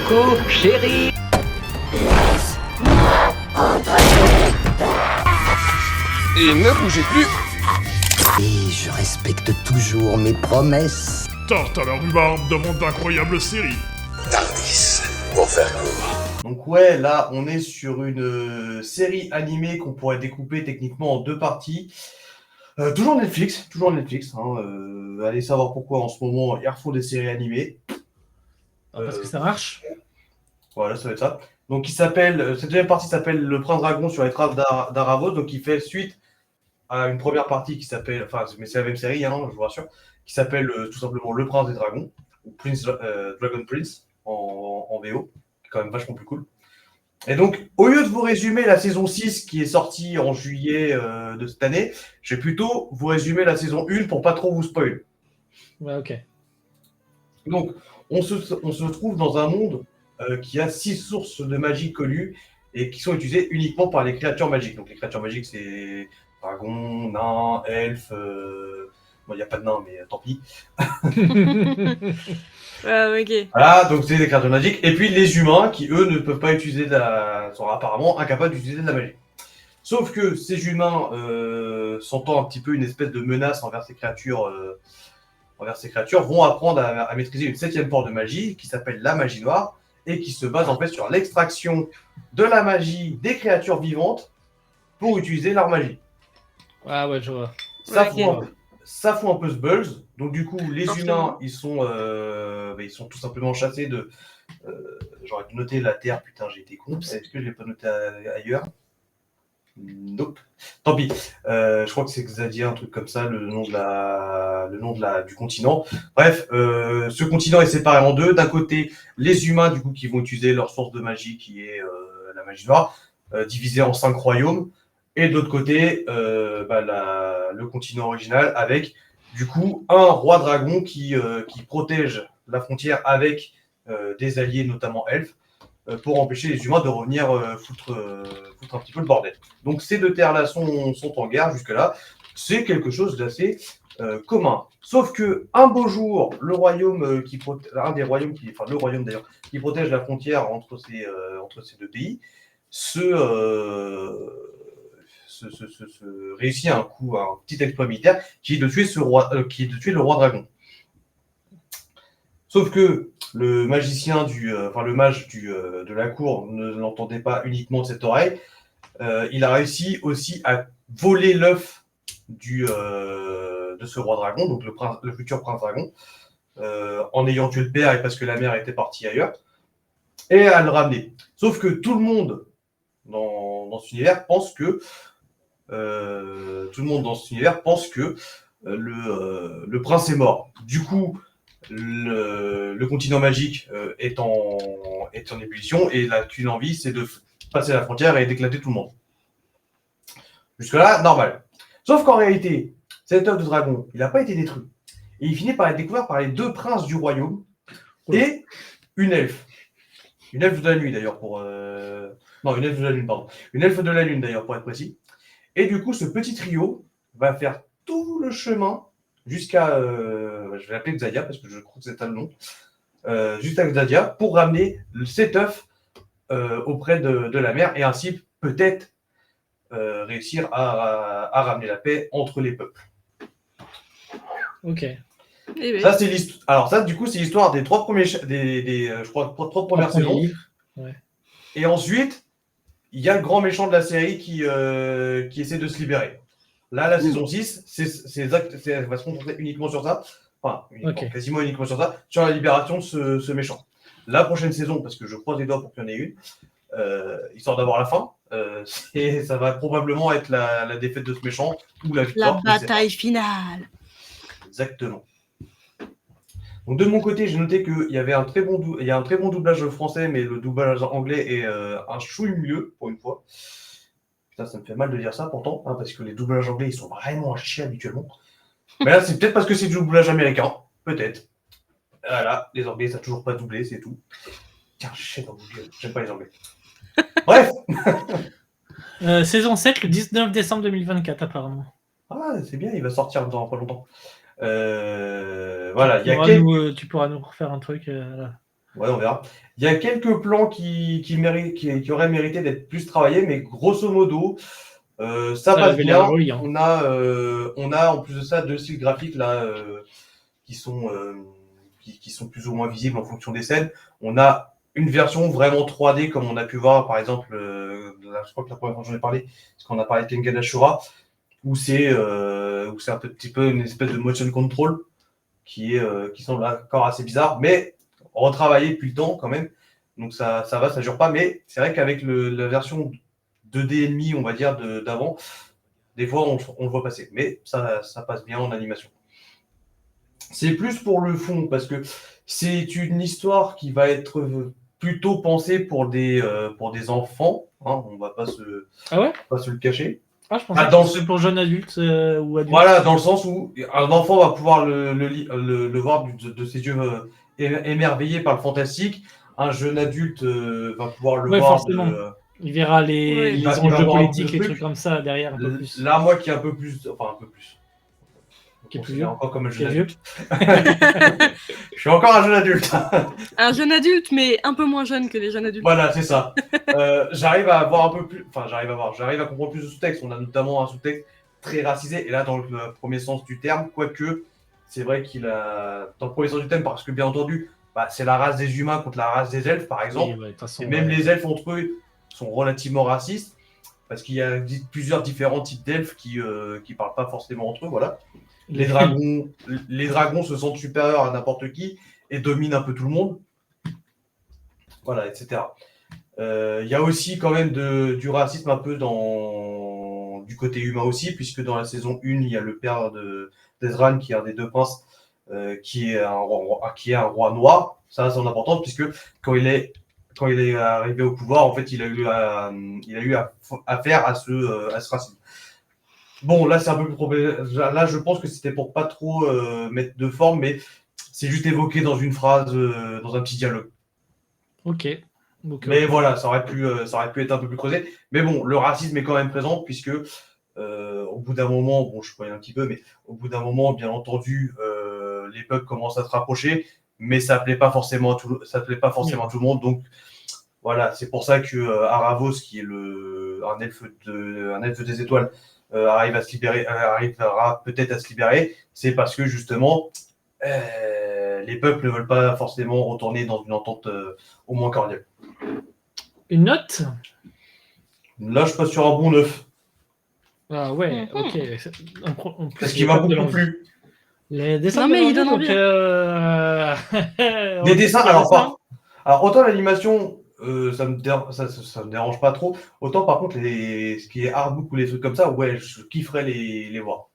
Coucou, chérie. Et ne bougez plus. Et je respecte toujours mes promesses. Tarte à la rhubarbe demande d'incroyables séries. Tardis, pour faire court. Donc ouais, là, on est sur une série animée qu'on pourrait découper techniquement en 2 parties. Toujours Netflix. Allez savoir pourquoi en ce moment, ils refont des séries animées. Parce que ça marche. Voilà, ça va être ça. Donc, cette deuxième partie s'appelle Le Prince Dragon sur les traces d'Aravos. Donc, il fait suite à une première partie qui s'appelle, enfin, mais c'est la même série, hein, je vous rassure, qui s'appelle tout simplement Le Prince des Dragons, ou Dragon Prince en VO, qui est quand même vachement plus cool. Et donc, au lieu de vous résumer la saison 6 qui est sortie en juillet de cette année, je vais plutôt vous résumer la saison 1 pour pas trop vous spoil. Ouais, ok. Donc, on se trouve dans un monde qui a 6 sources de magie connues et qui sont utilisées uniquement par les créatures magiques. Donc, les créatures magiques, c'est dragons, nains, elfes. Bon, il n'y a pas de nains, mais tant pis. Ok. Voilà, donc c'est des créatures magiques. Et puis les humains qui, eux, ne peuvent pas utiliser sont apparemment incapables d'utiliser de la magie. Sauf que ces humains, sentant un petit peu une espèce de menace envers ces créatures, vont apprendre à maîtriser une 7e forme de magie qui s'appelle la magie noire et qui se base en fait sur l'extraction de la magie des créatures vivantes pour utiliser leur magie. Ah ouais, je vois. Ça fout un peu ce buzz. Donc du coup, les humains, ils sont tout simplement chassés de... J'aurais dû noter la Terre, putain, j'ai été con. Est-ce que je l'ai pas noté ailleurs? Nope. Tant pis. Je crois que c'est Xadia, un truc comme ça, le nom du continent. Bref, ce continent est séparé en 2. D'un côté, les humains, du coup, qui vont utiliser leur source de magie, qui est la magie noire, divisée en 5 royaumes. Et de l'autre côté, le continent original avec, du coup, un roi dragon qui protège la frontière avec des alliés, notamment elfes, pour empêcher les humains de revenir foutre un petit peu le bordel. Donc ces 2 terres-là sont en guerre jusque-là. C'est quelque chose d'assez commun. Sauf que un beau jour, le royaume qui protège la frontière entre ces 2 pays, réussit un petit exploit militaire qui est de tuer le roi dragon. Sauf que le magicien le mage de la cour ne l'entendait pas uniquement de cette oreille. Il a réussi aussi à voler l'œuf de ce roi dragon, donc le futur prince dragon, en ayant tué le père et parce que la mère était partie ailleurs, et à le ramener. Sauf que tout le monde dans cet univers pense que le prince est mort. Du coup, le continent magique est en ébullition et qu'une envie, c'est de passer la frontière et d'éclater tout le monde. Jusque-là, normal. Sauf qu'en réalité, cet œuf de dragon, il n'a pas été détruit. Et il finit par être découvert par les 2 princes du royaume et une elfe. Une elfe de la nuit, d'ailleurs, une elfe de la lune, pardon. Une elfe de la lune, d'ailleurs, pour être précis. Et du coup, ce petit trio va faire tout le chemin jusqu'à... je vais l'appeler Xadia, parce que je crois que c'est ça le nom. Jusqu'à Xadia, pour ramener cet œuf auprès de la mère, et ainsi, peut-être, réussir à ramener la paix entre les peuples. Ok. Ça, c'est l'histoire. Alors ça, du coup, c'est l'histoire des 3 premières saisons. Ouais. Et ensuite, il y a le grand méchant de la série qui essaie de se libérer. Là, la saison 6, elle va se concentrer uniquement sur ça. Enfin, quasiment uniquement sur ça, sur la libération de ce méchant. La prochaine saison, parce que je croise les doigts pour qu'il y en ait une, histoire d'avoir la fin, et ça va probablement être la défaite de ce méchant ou la victoire. La bataille finale. Exactement. Donc de mon côté, j'ai noté qu'il y avait un très bon doublage français, mais le doublage anglais est un chouille mieux pour une fois. Putain, ça me fait mal de dire ça pourtant, hein, parce que les doublages anglais, ils sont vraiment à chier habituellement. Mais là, c'est peut-être parce que c'est du doublage américain, peut-être. Voilà, les Anglais, ça n'a toujours pas doublé, c'est tout. Tiens, chien dans mon gueule, j'aime pas les Anglais. Bref. Saison 7, le 19 décembre 2024, apparemment. Ah, c'est bien, il va sortir dans pas longtemps. Voilà, Tu pourras nous refaire un truc. Là. Ouais, on verra. Il y a quelques plans qui auraient mérité d'être plus travaillés, mais grosso modo, ça passe avait l'air bien. joli, hein. On a en plus de ça 2 styles graphiques là qui sont qui sont plus ou moins visibles en fonction des scènes. On a une version vraiment 3D comme on a pu voir par exemple, je crois que la première fois que j'en ai parlé, parce qu'on a parlé de Kengan Ashura, où c'est un petit peu une espèce de motion control qui semble encore assez bizarre, mais retravaillé depuis le temps quand même. Donc ça va, ça dure pas. Mais c'est vrai qu'avec la version 2D et demi, on va dire, d'avant, des fois on le voit passer. Mais ça passe bien en animation. C'est plus pour le fond, parce que c'est une histoire qui va être plutôt pensée pour des enfants. Hein, on va pas se le cacher. Ah, je pensais dans que c'était pour jeunes adultes ou adultes. Voilà, dans le sens où un enfant va pouvoir le voir de ses yeux émerveillés par le fantastique. Un jeune adulte va pouvoir le voir. Forcément. Il verra les il va enjeux voir politiques le et truc. trucs comme ça derrière un peu plus. Là, moi qui est un peu plus. Enfin, un peu plus. Qui est plus vieux. Encore comme un Qui est jeune vieux. adulte. Je suis encore un jeune adulte. Un jeune adulte, mais un peu moins jeune que les jeunes adultes. Voilà, c'est ça. J'arrive à voir un peu plus. Enfin, j'arrive à comprendre plus de sous-texte. On a notamment un sous-texte très racisé. Et là, dans le premier sens du terme, quoique, c'est vrai qu'il a. Dans le premier sens du terme, parce que bien entendu, c'est la race des humains contre la race des elfes, par exemple. Oui, façon, et même les elfes entre eux sont relativement racistes. Parce qu'il y a plusieurs différents types d'elfes qui parlent pas forcément entre eux. Voilà. Les dragons se sentent supérieurs à n'importe qui et dominent un peu tout le monde. Voilà, etc. Il y a aussi quand même du racisme un peu du côté humain aussi, puisque dans la saison 1, il y a le père d'Ezran, qui est un des 2 princes, qui est un roi noir. Ça, c'est important, puisque quand il est arrivé au pouvoir, en fait, il a eu affaire à ce racisme. Bon, là, c'est un peu plus problématique. Là, je pense que c'était pour pas trop mettre de forme, mais c'est juste évoqué dans une phrase, dans un petit dialogue. Ok. Donc, mais voilà, ça aurait pu être un peu plus creusé. Mais bon, le racisme est quand même présent, puisque au bout d'un moment, bon, je spoil un petit peu, mais au bout d'un moment, bien entendu, les peuples commencent à se rapprocher, mais ça plaît pas forcément à tout le monde. Donc voilà, c'est pour ça que Aravos, qui est un elfe des étoiles, arrivera peut-être à se libérer. C'est parce que justement, les peuples ne veulent pas forcément retourner dans une entente au moins cordiale. Une note ? Là, je passe sur un bon 9. Ah ouais, ok. Est-ce qu'il m'a beaucoup plu ? Les dessins, non, mais il donne envie. Les dessins, alors autant l'animation, ça me dérange pas trop. Autant par contre, ce qui est artbook ou les trucs comme ça, ouais, je kifferais les voir.